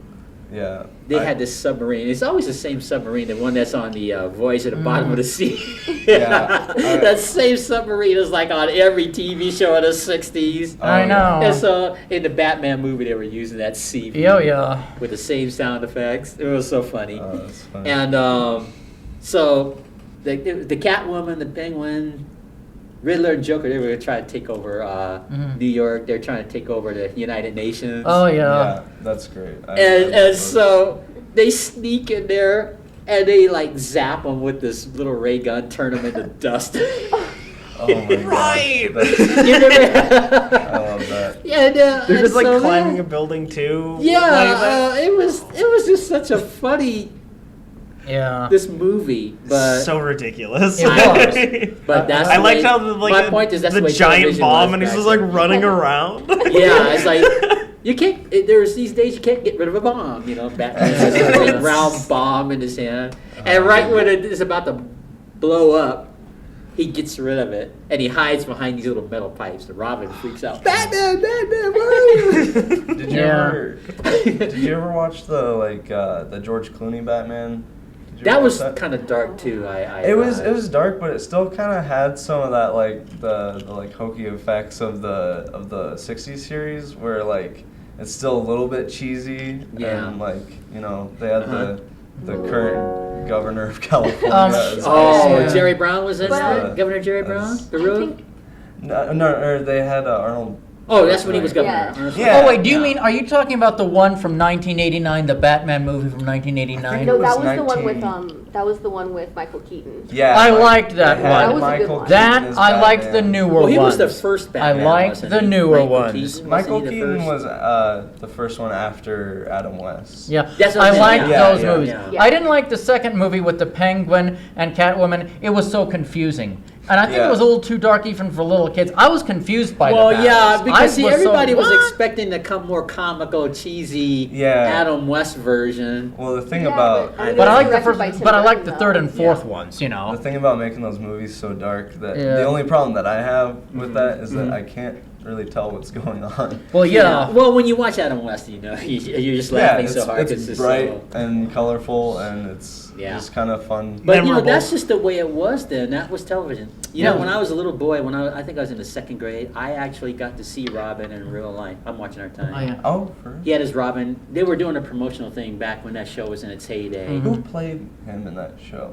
Yeah. they I- had this submarine. It's always the same submarine, the one that's on the voyage at the bottom of the sea. Yeah, That same submarine is like on every TV show in the 60s. Oh, I yeah. know. And so in the Batman movie, they were using that sea Yeah, yeah. with the same sound effects. It was so funny. Oh, that's funny. And so the Catwoman, the Penguin, Riddler, and Joker, they were going to try to take over New York. They're trying to take over the United Nations. Oh yeah. yeah, that's great. I love And those. so they sneak in there and they like zap them with this little ray gun, turn them into dust. Oh my god. Right. That's- You remember? I love that. Yeah, and, They're and just like so climbing a then- building too. Yeah, like that. it was just such a funny Yeah. this movie, but so ridiculous. It was. but that's I the liked way- how the, like my the, point is that's the the way giant television bomb was and he's back just like then. running around. Yeah, it's like you can't. There's these days you can't get rid of a bomb. You know, Batman has a big round bomb in his hand, and right when it is about to blow up, he gets rid of it and he hides behind these little metal pipes. And Robin freaks out. Batman, Batman, where are you? Did you Yeah. ever watch the George Clooney Batman? Did you That ever was watch kind of dark too. It was dark, but it still kind of had some of that like the like hokey effects of the '60s series, where like it's still a little bit cheesy, Yeah. and like they had the current governor of California. as Oh, Yeah. Jerry Brown was in But- it? Governor Jerry Brown? The Road? or they had Arnold. Oh, that's when he was governor. Yeah. Arnold Yeah. Oh wait, do you mean, are you talking about the one from 1989, the Batman movie from 1989? No, It that was was the one with 19 that was the one with Michael Keaton. Yeah, I liked that it one. had That was a good Michael one. Keaton That as I liked the Batman. newer Well, he was ones. the first Batman. liked wasn't the he? newer Michael ones. Keaton, Michael wasn't he the Keaton first? was the first one after Adam West. Yeah, That's what I I'm saying, liked yeah. those Yeah, movies. yeah. I didn't like the second movie with the Penguin and Catwoman. It was so confusing. And I think Yeah. it was a little too dark even for little kids. I was confused by Well, the yeah, battles. because I see, was so, everybody was "What?" expecting to come more comical, cheesy Yeah. Adam West version. Well, the thing Yeah, about but, But I like the directed first, by Tim but I like the Burton, third though. and fourth Yeah. ones. You know. the thing about making those movies so dark that Yeah. the only problem that I have with Mm-hmm. that is that I can't really tell what's going on. Well, yeah. Well, when you watch Adam West, you're just laughing it's, so hard. it's just bright so. and colorful, and it's Yeah. just kind of fun. But Memorable. that's just the way it was then. That was television. You know, Yeah. when I was a little boy, I think I was in the second grade, I actually got to see Robin in real life. I'm watching Our Time. Oh, yeah. Oh, for He had his Robin. They were doing a promotional thing back when that show was in its heyday. Mhm. who played him in that show?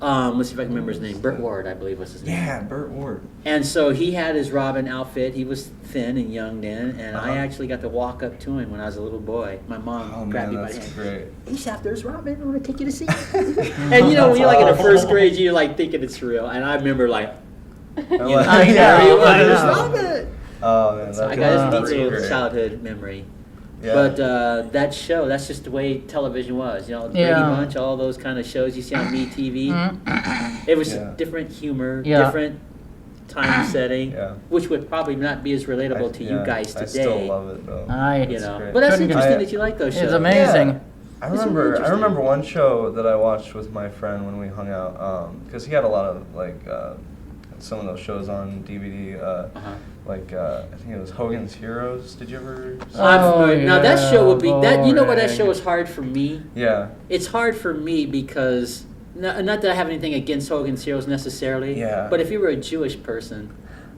Let's see if I can remember his name. Burt Ward, I believe was his name. Yeah, Burt Ward. And so he had his Robin outfit. He was thin and young then, and I Uh-huh. actually got to walk up to him when I was a little boy. My mom Oh grabbed man, me by the that's hand. great. Asaph, there's Robin. I want to take you to see it. And you know, when you're like in the first grade, you're like thinking it's real. And I remember like, you know, I there he know, was. I There's know. Robin. Oh man, So I that's got Wow. his neat little great. childhood memory. Yeah. But that show, that's just the way television was. You know, Brady Yeah. Bunch, all those kind of shows you see on MeTV. Mhm. It was Yeah. different humor, Yeah. different time setting, Yeah. which would probably not be as relatable to you yeah, guys today. I still love it though. You know, great. but that's Couldn't- interesting I- that you like those shows. It's amazing. Yeah. I It's really remember. I interesting. remember one show that I watched with my friend when we hung out, because he had a lot of like some of those shows on DVD. Like I think it was Hogan's Heroes. Did you ever? See Oh, Now that show would be that. You know what? That boring. show is hard for me. Yeah. It's hard for me because not that I have anything against Hogan's Heroes necessarily. Yeah. But if you were a Jewish person,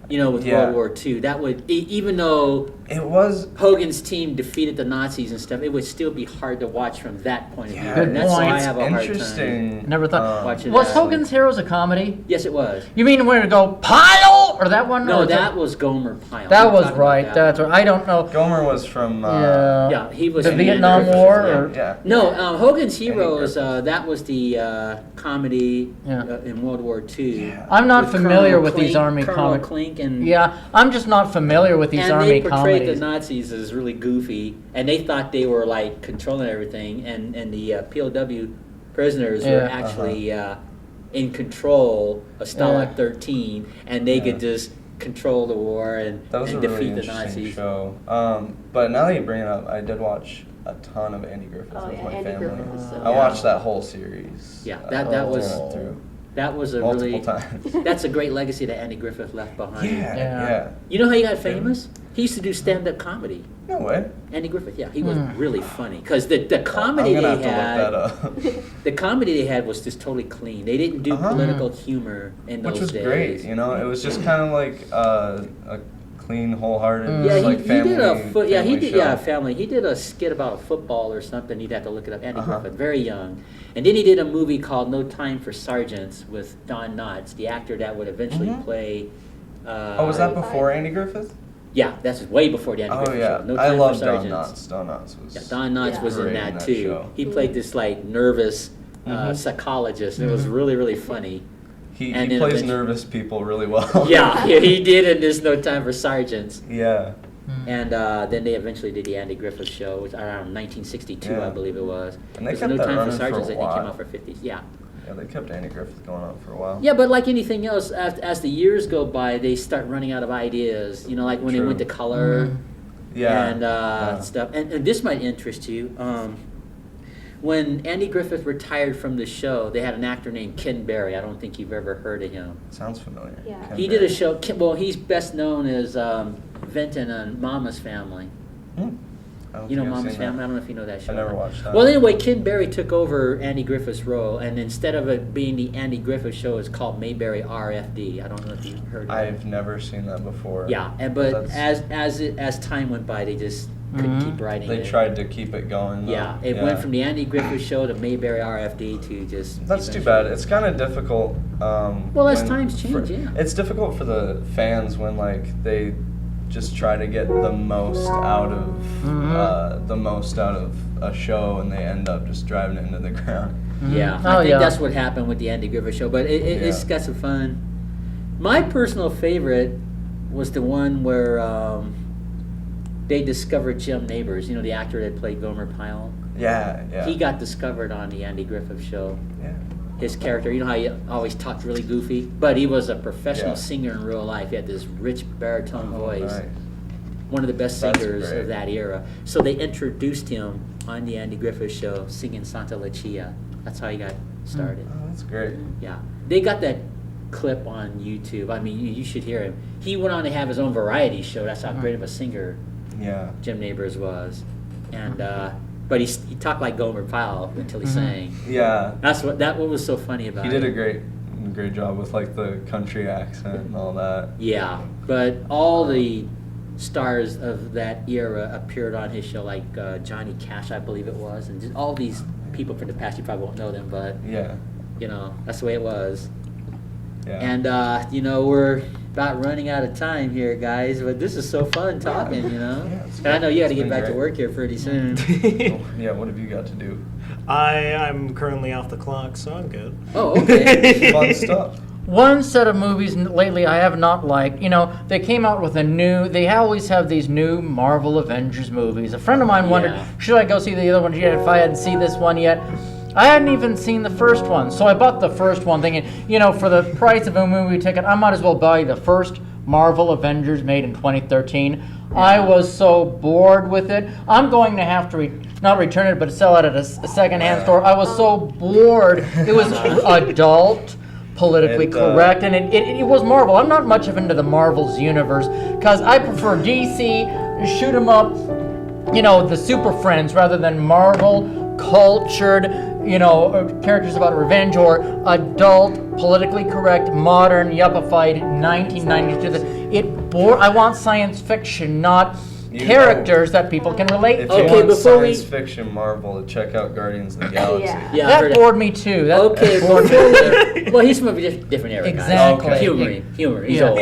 you know, with Yeah. World War II, that would even though It was. Hogan's team defeated the Nazis and stuff, it would still be hard to watch from that point of view. Yeah, Good And that's why I point. have a hard time. Interesting. Never thought. Watching Was that. Hogan's Heroes a comedy? Yes, it was. You mean where to go pile or that one? No, Or that was Gomer Pyle. That I'm was talking right. about that That's one. right. I don't know. Gomer was from. Yeah. Yeah, he was The from Vietnam Griffith, War, yeah. or- Yeah. No, Hogan's Heroes. Griffith. That was the comedy Yeah. in World War II. Yeah. I'm not with familiar Colonel with these Klink- army Colonel comics. Klink and Yeah, I'm just not familiar with these and army they portrayed comedies. the Nazis as really goofy, and they thought they were like controlling everything, and the POW prisoners were Yeah. actually in control of Stalag Yeah. 13, and they Yeah. could just control the war and, That was and a really defeat the interesting Nazis. show. But now that you bring it up, I did watch a ton of Andy Griffith Oh, with yeah, my Andy family. Griffith was so I good. watched that whole series. Yeah, that was- through That was a multiple really times. that's a great legacy that Andy Griffith left behind. Yeah, Yeah. yeah. You know how he got famous? He used to do stand-up comedy. No way. Andy Griffith, yeah, he was really funny because the comedy I'm they gonna have had. to look that up. The comedy they had was just totally clean. They didn't do Uh-huh. political humor in those Which was days. great, you know. It was just kind of like a clean, wholehearted, Mm. Yeah, just he, like he family. did family show. family. He did a skit about a football or something. You'd have to look it up. Andy Uh-huh. Griffith, very young, and then he did a movie called No Time for Sergeants with Don Knotts, the actor that would eventually Mhm. play. Oh, was that before Andy Griffith? Yeah, that's way before the Andy Oh Griffith yeah, show. No I Time love for Don Sergeants. Knotts. Don Knotts was. Yeah, Don Knotts Yeah. was in Great that, in that too. show. He played this like nervous Mhm. psychologist. It was really, really funny. He and then plays eventually- nervous people really well. Yeah, he did in this No Time for Sergeants. Yeah. And then they eventually did the Andy Griffith show, which around 1962, Yeah. I believe it was. And they It was kept No that Time for running for Sergeants, a I think, came while. out for 50s. Yeah. Yeah, they kept Andy Griffith going on for a while. Yeah, but like anything else, as the years go by, they start running out of ideas. You know, like when they True. went to color Yeah. and Yeah. stuff. And this might interest you. When Andy Griffith retired from the show, they had an actor named Ken Berry. I don't think you've ever heard of him. Sounds familiar. Yeah. Ken He did Berry. a show. Well, he's best known as Vinton on Mama's Family. Hmm. don't You know think I've Mama's seen that. Family? I don't know if you know that show. I never watched that. Well, anyway, Ken Berry took over Andy Griffith's role, and instead of it being the Andy Griffith Show, it's called Mayberry RFD. I don't know if you've heard of it. I've never seen that before. Yeah, but as time went by, they just couldn't keep writing it. They tried to keep it going. Though. Yeah, it went from the Andy Griffith Show to Mayberry RFD to just. That's too bad. It's kind of difficult. Well, as times change, yeah. It's difficult for the fans when like they just try to get the most out of a show, and they end up just driving it into the ground. Yeah, I think that's what happened with the Andy Griffith Show, but it's got some fun. My personal favorite was the one where they discovered Jim Nabors, the actor that played Gomer Pyle. Yeah. He got discovered on the Andy Griffith Show. Yeah. His character, you know how he always talked really goofy? But he was a professional singer in real life. He had this rich baritone voice. Nice. One of the best That's singers great. of that era. So they introduced him on the Andy Griffith Show singing Santa Lucia. That's how he got started. Oh, that's great. Yeah. They got that clip on YouTube. I mean, you should hear him. He went on to have his own variety show. That's how great of a singer Yeah. Jim Nabors was. And but he talked like Gomer Pyle until he sang. Yeah. What was so funny about it. He did a great job with like the country accent and all that. Yeah, but all the stars of that era appeared on his show, like Johnny Cash, I believe it was, and just all these people from the past. You probably won't know them, but Yeah. That's the way it was. Yeah. And we're about running out of time here, guys. But this is so fun talking, Yeah, And I know you got to it's get been back to great. work here pretty soon. Yeah. What have you got to do? I'm currently off the clock, so I'm good. Oh, okay. Fun stuff. One set of movies lately I have not liked. They came out with they always have these new Marvel Avengers movies. A friend of mine wondered, should I go see the other one yet if I hadn't seen this one yet? I hadn't even seen the first one, so I bought the first one thinking, for the price of a movie ticket, I might as well buy the first Marvel Avengers made in 2013. I was so bored with it. I'm going to have to not return it, but sell it at a secondhand store. I was so bored. It was adult, politically correct, and it was Marvel. I'm not much into the Marvel's universe because I prefer DC, shoot 'em up, the Super Friends rather than Marvel cultured, characters about revenge or adult, politically correct, modern, yuppified 1992. I want science fiction, not characters that people can relate If to. you Okay, want before we- science fiction Marvel, check out Guardians of the Galaxy. Yeah. Yeah, I heard That it. bored me too. Okay, That bored me. well, he's from a different era, guys. Exactly. Humor. He's Yeah. old.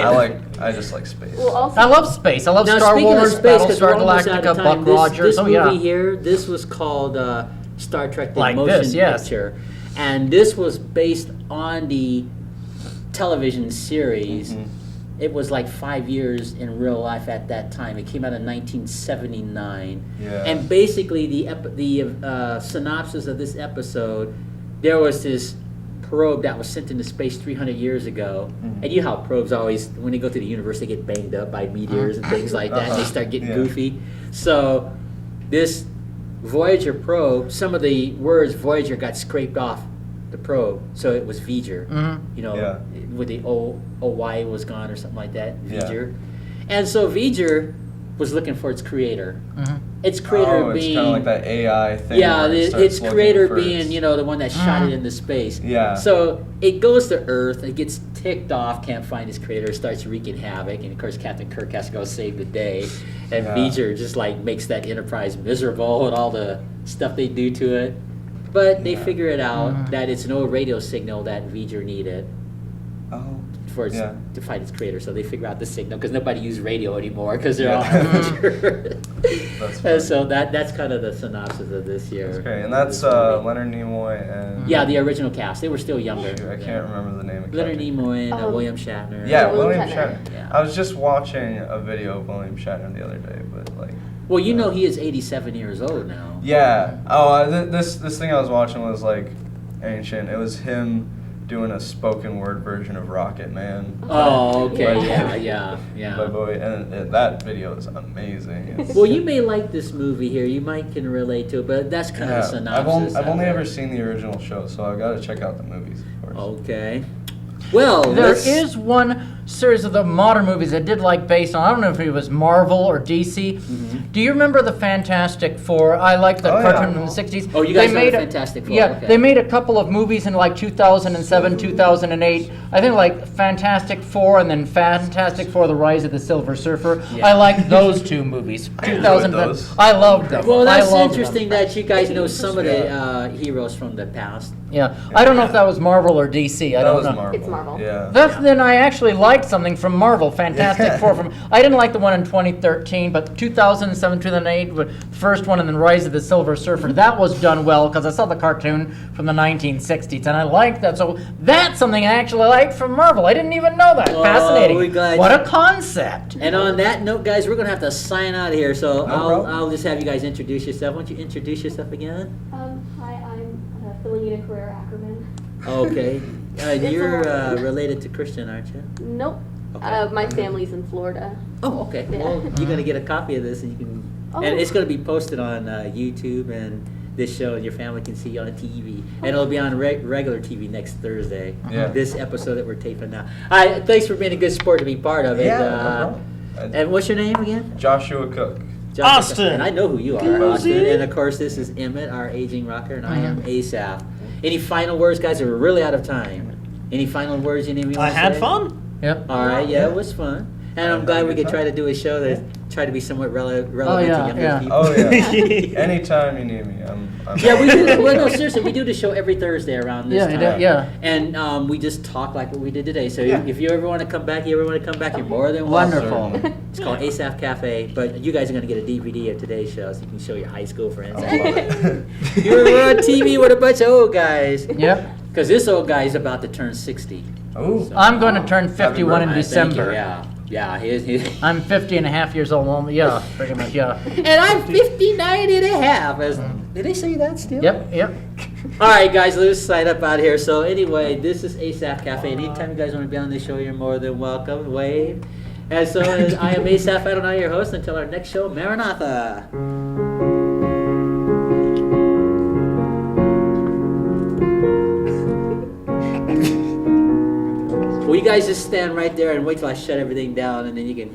I just like space. Well, also, I love space. I love Now, Star speaking Wars, of space, because we're Battlestar almost out of Galactica, time, Buck Rogers. this movie here, this was called Star Trek: The Like Motion this, yes. Picture, and this was based on the television series. Mm-hmm. It was like 5 years in real life at that time. It came out in 1979, Yeah. and basically the synopsis of this episode, there was this probe that was sent into space 300 years ago, and you know how probes always, when they go to the universe, they get banged up by meteors and things like that, and they start getting goofy. So this Voyager probe, some of the words Voyager got scraped off the probe, so it was V'ger. With the OY was gone or something like that, V'ger. And so V'ger was looking for its creator. Its creator it's being kind of like that AI thing. yeah, where it starts its looking creator for being, its- the one that shot it into space. Yeah. So it goes to Earth, it gets ticked off, can't find its creator, starts wreaking havoc, and of course Captain Kirk has to go save the day. And Yeah. V'ger just like makes that Enterprise miserable and all the stuff they do to it. But they figure it out that it's an old radio signal that V'ger needed Oh. for its, Yeah. to fight its creator. So they figure out the signal because nobody uses radio anymore because they're Yeah. all V'ger. That's And funny. so that's kind of the synopsis of this year. That's great. And that's this movie. Leonard Nimoy and... Yeah, the original cast. They were still younger. Shoot, I can't remember the name of Leonard Captain- Nimoy and Oh. William Shatner. Yeah, William William Shatner. Shatner. Yeah. I was just watching a video of William Shatner the other day, but like... Well, you know he is 87 years old now. Yeah. Oh, this thing I was watching was like ancient. It was him doing a spoken word version of Rocket Man. Oh, okay. By- Yeah. By Bowie, and that video is amazing. It's- Well, you may like this movie here. You might can relate to it, but that's kind of a synopsis. I've of only it. ever seen the original show, so I've got to check out the movies, of course. Okay. Well, There let's- is one series of the modern movies I did like based on, I don't know if it was Marvel or DC. Do you remember the Fantastic Four? I like the cartoon from the 60s. Oh, you guys know the Fantastic Four. Yeah, okay. they made a couple of movies in like 2007, 2008. I think like Fantastic Four and then Fantastic Four: The Rise of the Silver Surfer. Yeah. I like those two movies. 2000. those. I loved them. Well, that's I loved interesting them. that you guys know some of the heroes from the past. Yeah, I don't know if that was Marvel or DC. I That don't was know. Marvel. It's Marvel. Yeah. Then I actually liked something from Marvel, Fantastic Four. I didn't like the one in 2013, but 2007, 2008, the first one, and then Rise of the Silver Surfer. That was done well because I saw the cartoon from the 1960s, and I liked that. So that's something I actually liked from Marvel. I didn't even know that. Oh, Fascinating. we're glad What a concept. And on that note, guys, we're gonna have to sign out here. So problem. I'll just have you guys introduce yourself. Why don't you introduce yourself again? Hi, I'm Philomena Carrera-Ackerman. Okay. You're related to Christian, aren't you? Nope. Okay. My family's in Florida. Oh, okay. Yeah. Well, you're gonna get a copy of this, and you can, and it's gonna be posted on YouTube, and this show, and your family can see on TV, and it'll be on regular TV next Thursday. Yeah. This episode that we're taping now. All right. Thanks for being a good sport to be part of it. Yeah, no problem. And what's your name again? Joshua Cook. Justin. Austin. And I know who you are, Austin. And of course, this is Emmett, our aging rocker, and I am Asaph. Any final words, guys? We're really out of time. Any final words you need me to say? I had fun. Yep. All right, yeah, it was fun. And I'm glad we could try to do a show that try to be somewhat relevant to younger people. Oh yeah. Anytime you need me, I'm Yeah, we do. Well, no, seriously, we do the show every Thursday around this time. Yeah. And we just talk like what we did today. So if you ever want to come back, you're more than welcome. Wonderful. It's called Asaph Cafe, but you guys are going to get a DVD of today's show so you can show your high school friends. I love it. We're on TV with a bunch of old guys. Yep. Because this old guy is about to turn 60. Ooh. I'm going to turn 51 in Thank you, December. Yeah, he I'm 50 and a half years old. Well, yeah, pretty much, yeah. And I'm 59 and a half. Did they say that still? Yep. All right, guys, let's sign up out here. So anyway, this is Asaph Cafe. Anytime you guys want to be on this show, you're more than welcome. Wave. And so I am Asaph Adonai, your host. Until our next show, Maranatha. Well, you guys just stand right there and wait till I shut everything down, and then you can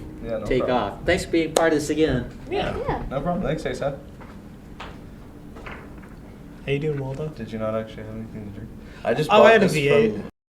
take problem. off. Thanks for being part of this again. Yeah. No problem. Thanks, Asaph. How you doing, Waldo? Did you not actually have anything to drink? I just Oh, bought I had a this V8. from